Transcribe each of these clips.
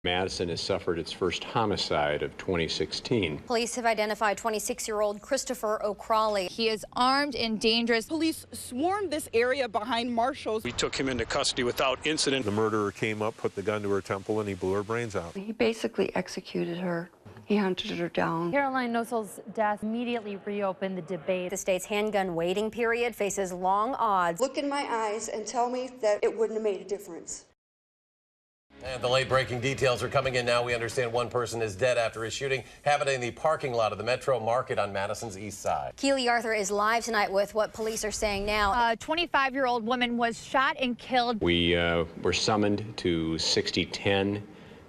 Madison has suffered its first homicide of 2016. Police have identified 26-year-old Christopher O'Crawley. He is armed and dangerous. Police swarmed this area behind Marshall's. We took him into custody without incident. The murderer came up, put the gun to her temple, and he blew her brains out. He basically executed her. He hunted her down. Caroline Nosal's death immediately reopened the debate. The state's handgun waiting period faces long odds. Look in my eyes and tell me that it wouldn't have made a difference. And the late-breaking details are coming in now. We understand one person is dead after a shooting happened in the parking lot of the Metro Market on Madison's east side. Keely Arthur is live tonight with what police are saying now. A 25-year-old woman was shot and killed. We were summoned to 6010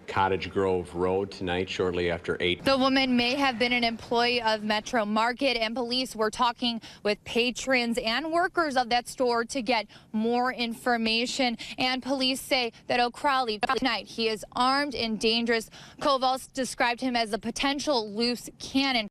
Cottage Grove Road tonight shortly after 8. The woman may have been an employee of Metro Market, and police were talking with patrons and workers of that store to get more information. And police say that O'Crawley, tonight, he is armed and dangerous. Koval described him as a potential loose cannon.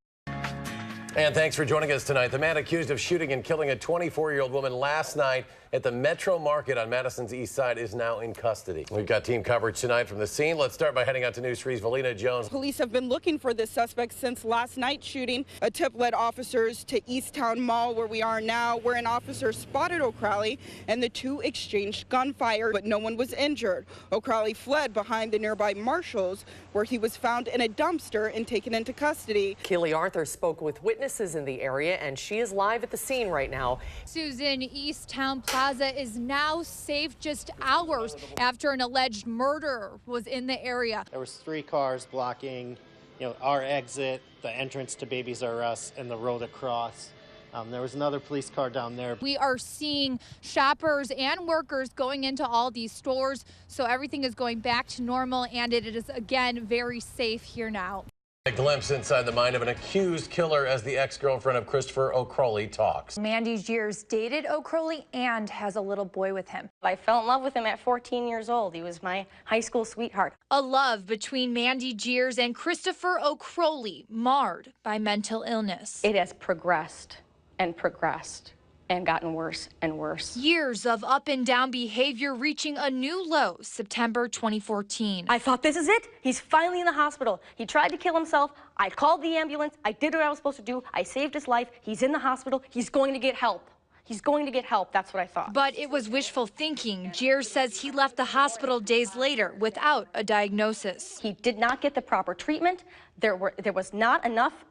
And thanks for joining us tonight. The man accused of shooting and killing a 24-year-old woman last night at the Metro Market on Madison's east side is now in custody. We've got team coverage tonight from the scene. Let's start by heading out to News 3's Valina Jones. Police have been looking for this suspect since last night's shooting. A tip led officers to Easttown Mall, where we are now, where an officer spotted O'Crawley and the two exchanged gunfire, but no one was injured. O'Crawley fled behind the nearby Marshalls, where he was found in a dumpster and taken into custody. Keely Arthur spoke with witnesses in the area, and she is live at the scene right now. Susan, Easttown Plaza is now safe just hours after an alleged murderer was in the area. There was 3 cars blocking, our exit, the entrance to Babies R Us, and the road across. There was another police car down there. We are seeing shoppers and workers going into all these stores, so everything is going back to normal, and it is again very safe here now. A glimpse inside the mind of an accused killer as the ex-girlfriend of Christopher O'Crawley talks. Mandy Jeers dated O'Crawley and has a little boy with him. I fell in love with him at 14 years old. He was my high school sweetheart. A love between Mandy Jeers and Christopher O'Crawley marred by mental illness. It has progressed and progressed and gotten worse and worse. Years of up and down behavior reaching a new low September 2014. I thought, this is it. He's finally in the hospital. He tried to kill himself. I called the ambulance. I did what I was supposed to do. I saved his life. He's in the hospital. He's going to get help. He's going to get help. That's what I thought. But it was wishful thinking. Jeers says he left the hospital days later without a diagnosis. He did not get the proper treatment. There was not enough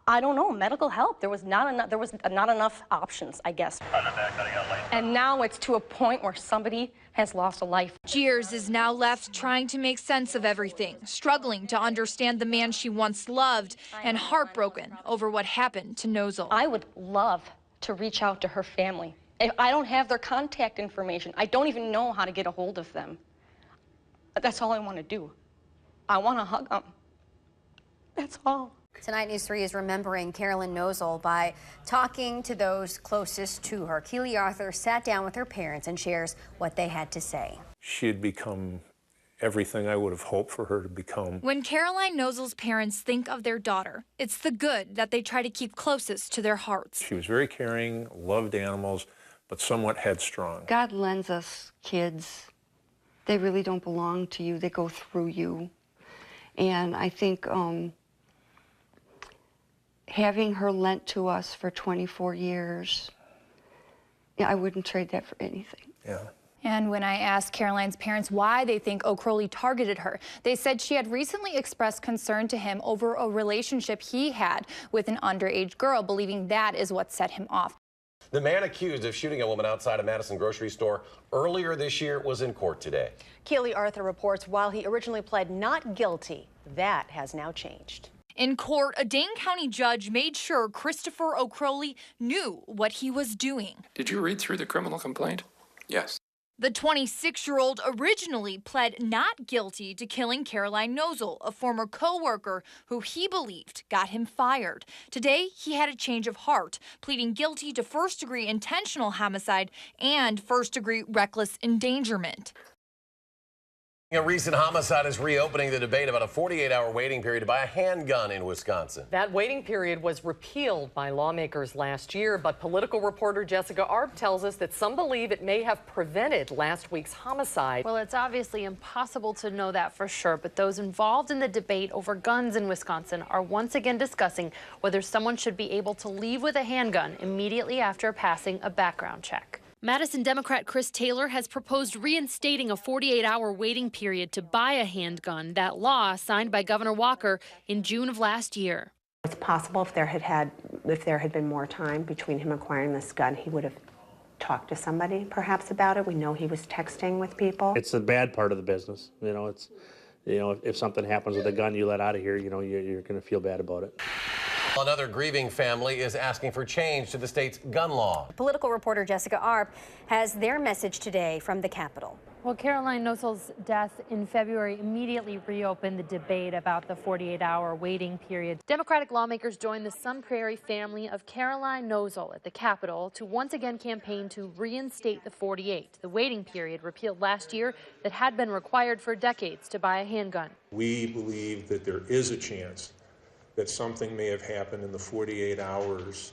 I don't know, medical help. There was not enough options, I guess. And now it's to a point where somebody has lost a life. Jeers is now left trying to make sense of everything, struggling to understand the man she once loved, and heartbroken over what happened to Nosal. I would love to reach out to her family. If I don't have their contact information, I don't even know how to get a hold of them. That's all I want to do. I want to hug them. That's all. Tonight, News 3 is remembering Carolyn Nosal by talking to those closest to her. Keely Arthur sat down with her parents and shares what they had to say. She had become everything I would have hoped for her to become. When Caroline Nosal's parents think of their daughter, it's the good that they try to keep closest to their hearts. She was very caring, loved animals, but somewhat headstrong. God lends us kids. They really don't belong to you. They go through you. And I think having her lent to us for 24 years, I wouldn't trade that for anything. Yeah. And when I asked Caroline's parents why they think O'Crawley targeted her, they said she had recently expressed concern to him over a relationship he had with an underage girl, believing that is what set him off. The man accused of shooting a woman outside a Madison grocery store earlier this year was in court today. Keely Arthur reports while he originally pled not guilty, that has now changed. In court, a Dane County judge made sure Christopher O'Crawley knew what he was doing. Did you read through the criminal complaint? Yes. The 26-year-old originally pled not guilty to killing Caroline Nosal, a former co-worker who he believed got him fired. Today, he had a change of heart, pleading guilty to first-degree intentional homicide and first-degree reckless endangerment. A recent homicide is reopening the debate about a 48-hour waiting period to buy a handgun in Wisconsin. That waiting period was repealed by lawmakers last year, but political reporter Jessica Arp tells us that some believe it may have prevented last week's homicide. Well, it's obviously impossible to know that for sure, but those involved in the debate over guns in Wisconsin are once again discussing whether someone should be able to leave with a handgun immediately after passing a background check. Madison Democrat Chris Taylor has proposed reinstating a 48-hour waiting period to buy a handgun, that law signed by Governor Walker in June of last year. It's possible if there had been more time between him acquiring this gun, he would have talked to somebody perhaps about it. We know he was texting with people. It's the bad part of the business. If something happens with a gun you let out of here, you're going to feel bad about it. Another grieving family is asking for change to the state's gun law. Political reporter Jessica Arp has their message today from the Capitol. Well, Caroline Nosal's death in February immediately reopened the debate about the 48-hour waiting period. Democratic lawmakers joined the Sun Prairie family of Caroline Nosal at the Capitol to once again campaign to reinstate the 48, the waiting period repealed last year that had been required for decades to buy a handgun. We believe that there is a chance that something may have happened in the 48 hours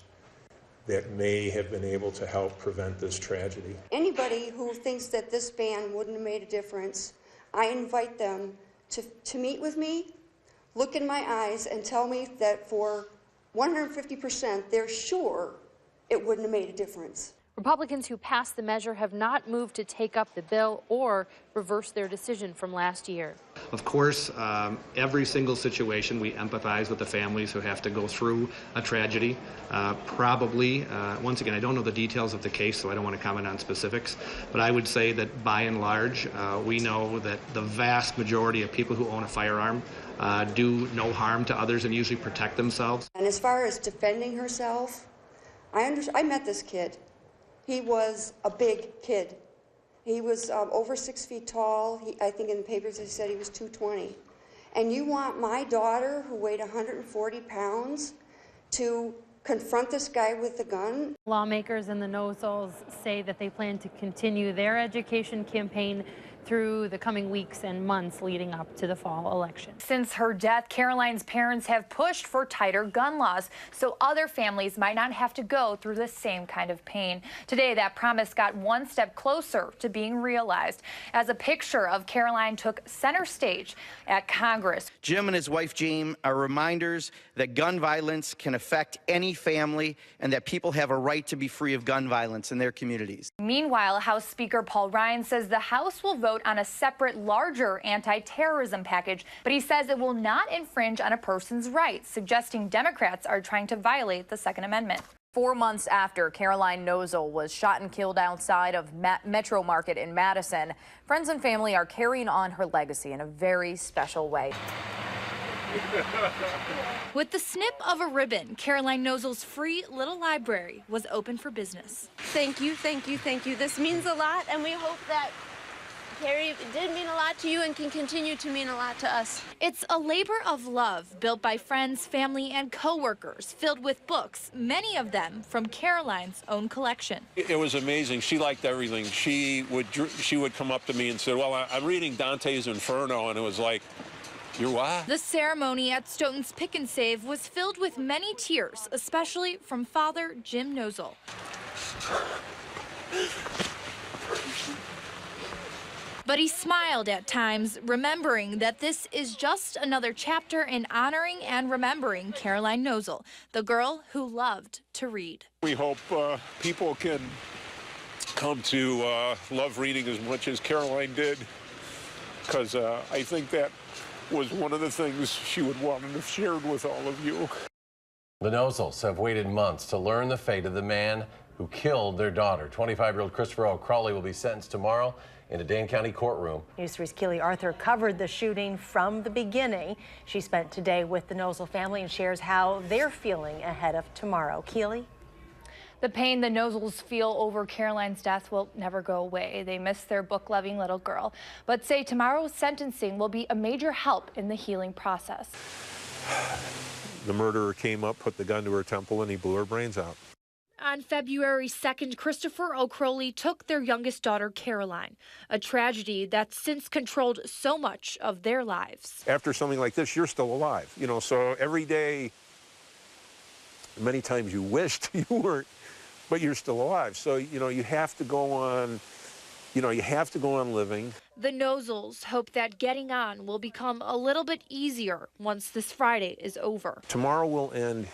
that may have been able to help prevent this tragedy. Anybody who thinks that this ban wouldn't have made a difference, I invite them to meet with me, look in my eyes, and tell me that for 150% they're sure it wouldn't have made a difference. Republicans who passed the measure have not moved to take up the bill or reverse their decision from last year. Of course, every single situation we empathize with the families who have to go through a tragedy. Once again, I don't know the details of the case, so I don't want to comment on specifics, but I would say that by and large, we know that the vast majority of people who own a firearm do no harm to others and usually protect themselves. And as far as defending herself, I met this kid. He was a big kid. He was over 6 feet tall. I think in the papers they said he was 220. And you want my daughter, who weighed 140 pounds, to confront this guy with a gun? Lawmakers in the Nosals say that they plan to continue their education campaign through the coming weeks and months leading up to the fall election. Since her death, Caroline's parents have pushed for tighter gun laws so other families might not have to go through the same kind of pain. Today, that promise got one step closer to being realized as a picture of Caroline took center stage at Congress. Jim and his wife, Jane, are reminders that gun violence can affect any family and that people have a right to be free of gun violence in their communities. Meanwhile, House Speaker Paul Ryan says the House will vote on a separate, larger anti-terrorism package, but he says it will not infringe on a person's rights, suggesting Democrats are trying to violate the Second Amendment. 4 months after Caroline Nosal was shot and killed outside of Metro Market in Madison, friends and family are carrying on her legacy in a very special way. With the snip of a ribbon, Caroline Nosal's free little library was open for business. Thank you, thank you, thank you. This means a lot, and we hope that Carrie did mean a lot to you and can continue to mean a lot to us. It's a labor of love built by friends, family, and co-workers, filled with books, many of them from Caroline's own collection. It was amazing. She liked everything. She would come up to me and say, well, I'm reading Dante's Inferno, and it was like, you're what? The ceremony at Stoughton's Pick and Save was filled with many tears, especially from Father Jim Nosal. But he smiled at times, remembering that this is just another chapter in honoring and remembering Caroline Nosal, the girl who loved to read. We hope people can come to love reading as much as Caroline did, because I think that was one of the things she would want to have shared with all of you. The Nosals have waited months to learn the fate of the man who killed their daughter. 25-year-old Christopher O'Crawley will be sentenced tomorrow in a Dane County courtroom. News 3's KEELY Arthur covered the shooting from the beginning. She spent today with the Nosal family and shares how they're feeling ahead of tomorrow. KEELY? The pain the Nosals feel over Caroline's death will never go away. They miss their book-loving little girl, but say tomorrow's sentencing will be a major help in the healing process. The murderer came up, put the gun to her temple, and he blew her brains out. On February 2nd, Christopher O'Crowley took their youngest daughter, Caroline, a tragedy that's since controlled so much of their lives. After something like this, you're still alive, you know, so every day, many times you wished you weren't, but you're still alive. So, you know, you have to go on, living. The Nosals hope that getting on will become a little bit easier once this Friday is over. Tomorrow will end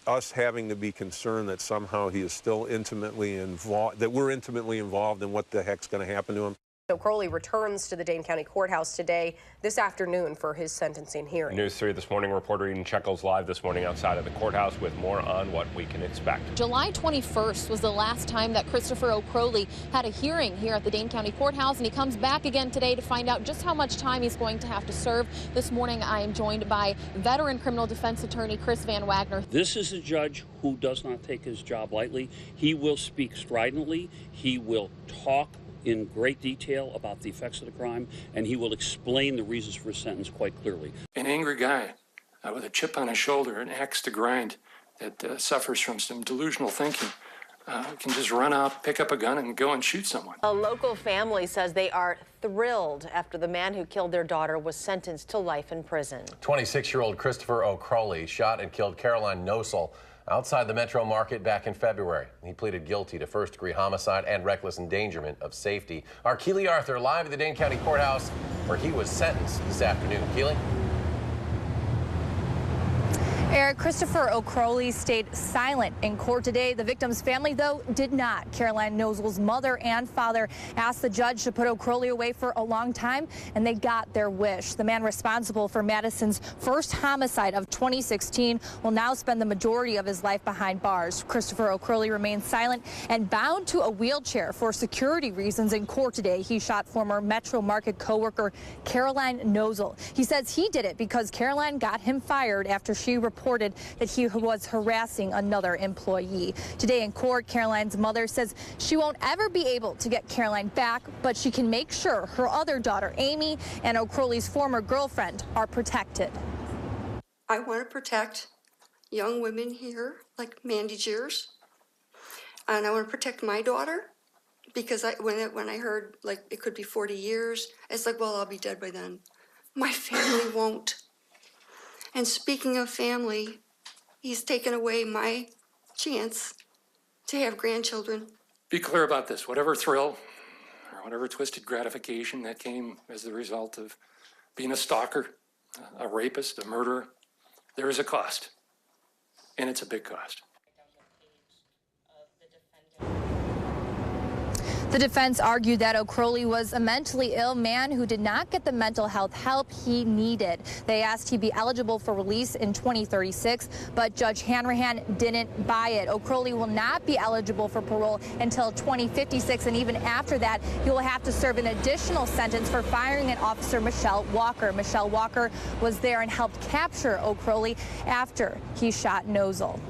us having to be concerned that somehow he is still intimately involved, that we're intimately involved in what the heck's going to happen to him. O'Crowley returns to the Dane County Courthouse today, this afternoon, for his sentencing hearing. News 3 this morning, reporter Eden Checkles live this morning outside of the courthouse with more on what we can expect. July 21st was the last time that Christopher O'Crowley had a hearing here at the Dane County Courthouse, and he comes back again today to find out just how much time he's going to have to serve. This morning, I am joined by veteran criminal defense attorney Chris Van Wagner. This is a judge who does not take his job lightly. He will speak stridently. He will talk in great detail about the effects of the crime, and he will explain the reasons for his sentence quite clearly. An angry guy with a chip on his shoulder, an axe to grind, that suffers from some delusional thinking, can just run out, pick up a gun, and go and shoot someone. A local family says they are thrilled after the man who killed their daughter was sentenced to life in prison. 26-year-old Christopher O'Crowley shot and killed Caroline Nosal outside the Metro Market back in February. He pleaded guilty to first-degree homicide and reckless endangerment of safety. Our KEELY Arthur live at the Dane County Courthouse, where he was sentenced this afternoon. KEELY? Eric, Christopher O'Crowley stayed silent in court today. The victim's family, though, did not. Caroline Nosal's mother and father asked the judge to put O'Crowley away for a long time, and they got their wish. The man responsible for Madison's first homicide of 2016 will now spend the majority of his life behind bars. Christopher O'Crowley remains silent and bound to a wheelchair for security reasons in court today. He shot former Metro Market co-worker Caroline Nosal. He says he did it because Caroline got him fired after she reported that he was harassing another employee. Today in court, Caroline's mother says she won't ever be able to get Caroline back, but she can make sure her other daughter, Amy, and O'Crowley's former girlfriend are protected. I want to protect young women here, like Mandy Jeers, and I want to protect my daughter, because when I heard like it could be 40 years, it's like, well, I'll be dead by then. My family won't. And speaking of family, he's taken away my chance to have grandchildren. Be clear about this. Whatever thrill or whatever twisted gratification that came as the result of being a stalker, a rapist, a murderer, there is a cost. And it's a big cost. The defense argued that O'Crowley was a mentally ill man who did not get the mental health help he needed. They asked he be eligible for release in 2036, but Judge Hanrahan didn't buy it. O'Crowley will not be eligible for parole until 2056, and even after that, he will have to serve an additional sentence for firing an officer, Michelle Walker. Michelle Walker was there and helped capture O'Crowley after he shot Nosal.